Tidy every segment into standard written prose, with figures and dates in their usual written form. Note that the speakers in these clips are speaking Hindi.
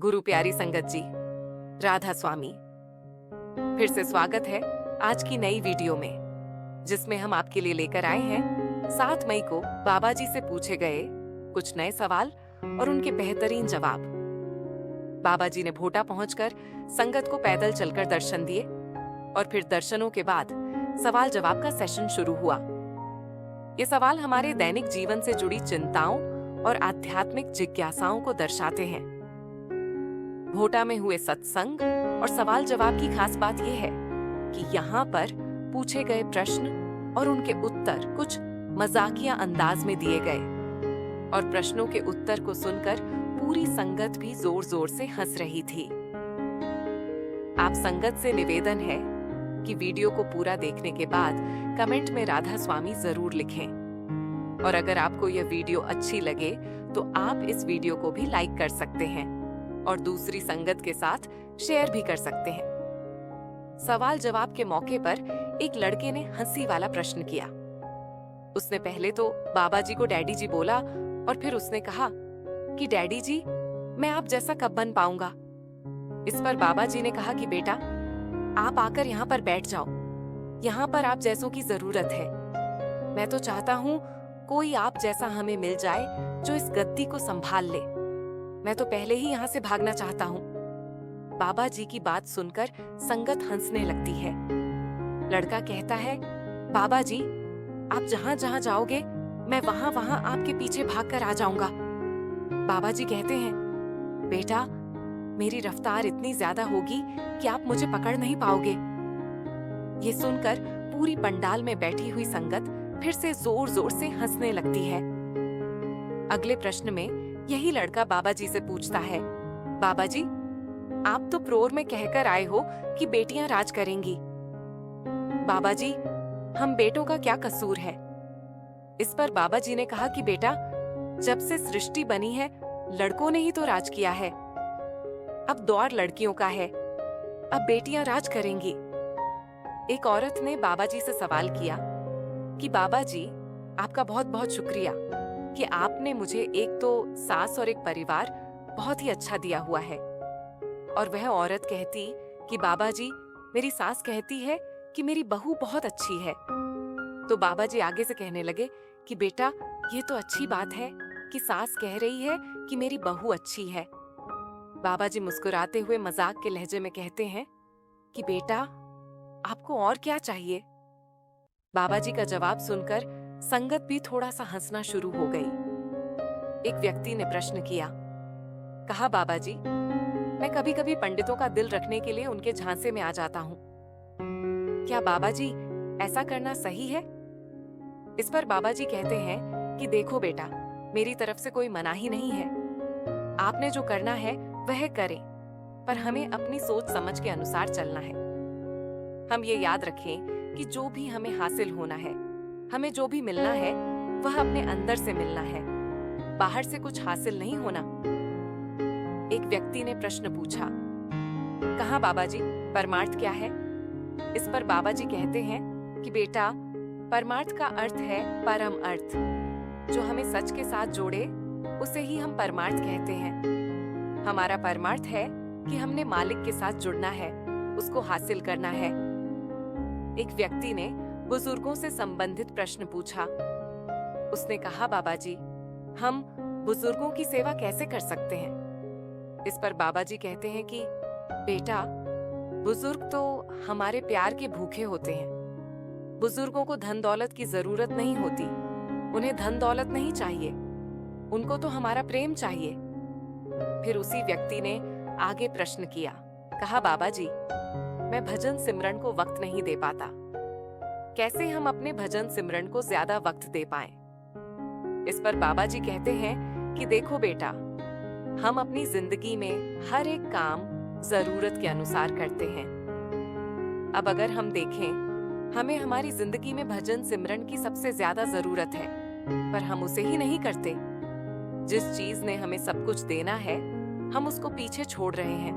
गुरु प्यारी संगत जी, राधा स्वामी। फिर से स्वागत है आज की नई वीडियो में, जिसमें हम आपके लिए लेकर आए हैं 7 मई को बाबा जी से पूछे गए कुछ नए सवाल और उनके बेहतरीन जवाब। बाबा जी ने भोटा पहुंचकर संगत को पैदल चलकर दर्शन दिए और फिर दर्शनों के बाद सवाल जवाब का सेशन शुरू हुआ। ये सवाल हमारे दैनिक जीवन से जुड़ी चिंताओं और आध्यात्मिक जिज्ञासाओं को दर्शाते हैं। भोटा में हुए सत्संग और सवाल जवाब की खास बात यह है कि यहाँ पर पूछे गए प्रश्न और उनके उत्तर कुछ मजाकिया अंदाज में दिए गए और प्रश्नों के उत्तर को सुनकर पूरी संगत भी जोर जोर से हंस रही थी। आप संगत से निवेदन है कि वीडियो को पूरा देखने के बाद कमेंट में राधा स्वामी जरूर लिखें और अगर आपको यह वीडियो अच्छी लगे तो आप इस वीडियो को भी लाइक कर सकते हैं और दूसरी संगत के साथ शेयर भी कर सकते हैं। सवाल जवाब के मौके पर एक लड़के ने हंसी वाला प्रश्न किया। उसने पहले तो बाबा जी को डैडी जी बोला और फिर उसने कहा कि डैडी जी, मैं आप जैसा कब बन पाऊंगा। इस पर बाबा जी ने कहा कि बेटा, आप आकर यहाँ पर बैठ जाओ, यहाँ पर आप जैसों की जरूरत है। मैं तो चाहता हूँ कोई आप जैसा हमें मिल जाए जो इस गद्दी को संभाल ले। मैं तो पहले ही यहाँ से भागना चाहता हूँ। बाबा जी की बात सुनकर संगत हंसने लगती है। लड़का कहता है, बाबा जी, आप जहाँ जहाँ जाओगे मैं वहाँ वहाँ आपके पीछे भागकर आ जाऊंगा। बाबा जी कहते हैं, बेटा, मेरी रफ्तार इतनी ज्यादा होगी कि आप मुझे पकड़ नहीं पाओगे। ये सुनकर पूरी पंडाल में बैठी हुई संगत फिर से जोर जोर से हंसने लगती है। अगले प्रश्न में यही लड़का बाबा जी से पूछता है, बाबा जी, आप तो प्रोर में कहकर आए हो कि बेटियां राज करेंगी। बाबा जी, हम बेटों का क्या कसूर है। इस पर बाबा जी ने कहा कि बेटा, जब से सृष्टि बनी है लड़कों ने ही तो राज किया है। अब दौर लड़कियों का है, अब बेटियां राज करेंगी। एक औरत ने बाबा जी से सवाल किया कि बाबा जी, आपका बहुत बहुत शुक्रिया कि आपने मुझे एक तो सास और एक परिवार बहुत ही अच्छा दिया हुआ है। और वह औरत कहती कि बाबा जी, मेरी सास कहती है कि मेरी बहू बहुत अच्छी है। तो बाबा जी आगे से कहने लगे कि बेटा, ये तो अच्छी बात है कि सास कह रही है कि मेरी बहू अच्छी है। बाबा जी मुस्कुराते हुए मजाक के लहजे में कहते हैं कि बेटा, आपको और क्या चाहिए। बाबा जी का जवाब सुनकर संगत भी थोड़ा सा हंसना शुरू हो गई। एक व्यक्ति ने प्रश्न किया, कहा, बाबा जी, मैं कभी कभी पंडितों का दिल रखने के लिए उनके झांसे में आ जाता हूँ। क्या बाबा जी ऐसा करना सही है। इस पर बाबा जी कहते हैं कि देखो बेटा, मेरी तरफ से कोई मनाही नहीं है। आपने जो करना है वह करें, पर हमें अपनी सोच समझ के अनुसार चलना है। हम ये याद रखें कि जो भी हमें हासिल होना है, हमें जो भी मिलना है, वह अपने अंदर से मिलना है, बाहर से कुछ हासिल नहीं होना। एक व्यक्ति ने प्रश्न पूछा, कहा बाबा जी, परमार्थ क्या है। इस पर बाबा जी कहते हैं कि बेटा, परमार्थ का अर्थ है परम अर्थ। जो हमें सच के साथ जोड़े उसे ही हम परमार्थ कहते हैं। हमारा परमार्थ है कि हमने मालिक के साथ जुड़ना है, उसको हासिल करना है। एक व्यक्ति ने बुजुर्गों से संबंधित प्रश्न पूछा। उसने कहा, बाबा जी, हम बुजुर्गों की सेवा कैसे कर सकते हैं। इस पर बाबा जी कहते हैं कि बेटा, बुजुर्ग तो हमारे प्यार के भूखे होते हैं। बुजुर्गों को धन दौलत की जरूरत नहीं होती, उन्हें धन दौलत नहीं चाहिए, उनको तो हमारा प्रेम चाहिए। फिर उसी व्यक्ति ने आगे प्रश्न किया, कहा, बाबा जी, मैं भजन सिमरन को वक्त नहीं दे पाता। कैसे हम अपने भजन सिमरन को ज्यादा वक्त दे पाएं। इस पर बाबा जी कहते हैं कि देखो बेटा, हम अपनी जिंदगी में हर एक काम जरूरत के अनुसार करते हैं। अब अगर हम देखें, हमें हमारी जिंदगी में भजन सिमरन की सबसे ज्यादा जरूरत है, पर हम उसे ही नहीं करते। जिस चीज ने हमें सब कुछ देना है, हम उसको पीछे छोड़ रहे हैं।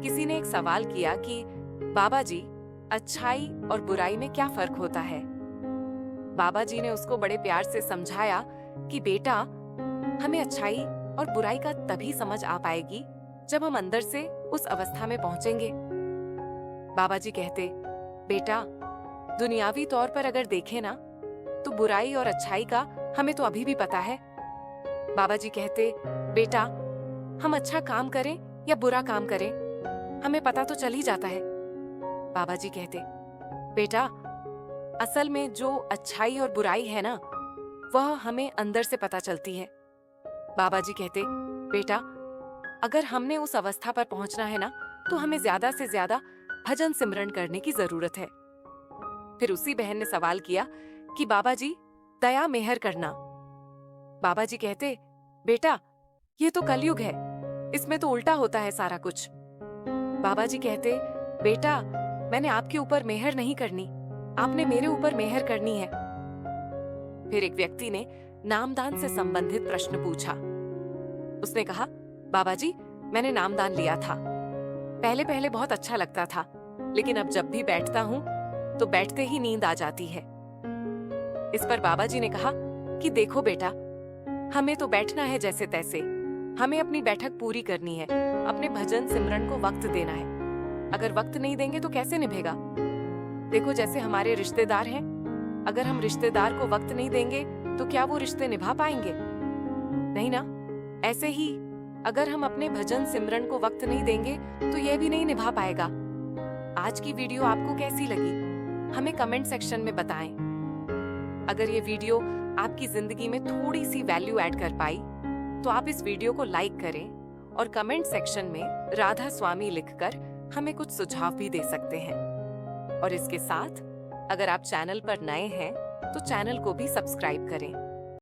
किसी ने एक सवाल किया कि बाबा जी, अच्छाई और बुराई में क्या फर्क होता है। बाबा जी ने उसको बड़े प्यार से समझाया कि बेटा, हमें अच्छाई और बुराई का तभी समझ आ पाएगी जब हम अंदर से उस अवस्था में पहुंचेंगे। बाबा जी कहते, बेटा, दुनियावी तौर पर अगर देखें ना तो बुराई और अच्छाई का हमें तो अभी भी पता है। बाबा जी कहते, बेटा, हम अच्छा काम करें या बुरा काम करें, हमें पता तो चल ही जाता है। बाबा जी कहते, बेटा, असल में जो अच्छाई और बुराई है ना, वह हमें अंदर से पता चलती है। बाबा जी कहते, बेटा, अगर हमने उस अवस्था पर पहुंचना है ना, तो हमें ज्यादा से ज्यादा भजन सिमरन करने की जरूरत है। फिर उसी बहन ने सवाल किया कि बाबा जी, दया मेहर करना। बाबा जी कहते, बेटा, ये तो कलयुग है, इसमें तो उल्टा होता है सारा कुछ। बाबा जी कहते, बेटा, मैंने आपके ऊपर मेहर नहीं करनी, आपने मेरे ऊपर मेहर करनी है। फिर एक व्यक्ति ने नामदान से संबंधित प्रश्न पूछा। उसने कहा, बाबा जी, मैंने नामदान लिया था। पहले पहले बहुत अच्छा लगता था, लेकिन अब जब भी बैठता हूँ तो बैठते ही नींद आ जाती है। इस पर बाबा जी ने कहा कि देखो बेटा, हमें तो बैठना है जैसे तैसे, हमें अपनी बैठक पूरी करनी है, अपने भजन सिमरन को वक्त देना है। अगर वक्त नहीं देंगे तो कैसे निभेगा? देखो, जैसे हमारे रिश्तेदार हैं, अगर हम रिश्तेदार को वक्त नहीं देंगे तो क्या वो रिश्ते निभा पाएंगे? नहीं ना। ऐसे ही अगर हम अपने भजन सिमरन को वक्त नहीं देंगे तो यह भी नहीं निभा पाएगा। आज की वीडियो आपको कैसी लगी, हमें कमेंट सेक्शन में बताएं। अगर ये वीडियो आपकी जिंदगी में थोड़ी सी वैल्यू ऐड कर पाई तो आप इस वीडियो को लाइक करें और कमेंट सेक्शन में राधा स्वामी लिखकर हमें कुछ सुझाव भी दे सकते हैं। और इसके साथ अगर आप चैनल पर नए हैं तो चैनल को भी सब्सक्राइब करें।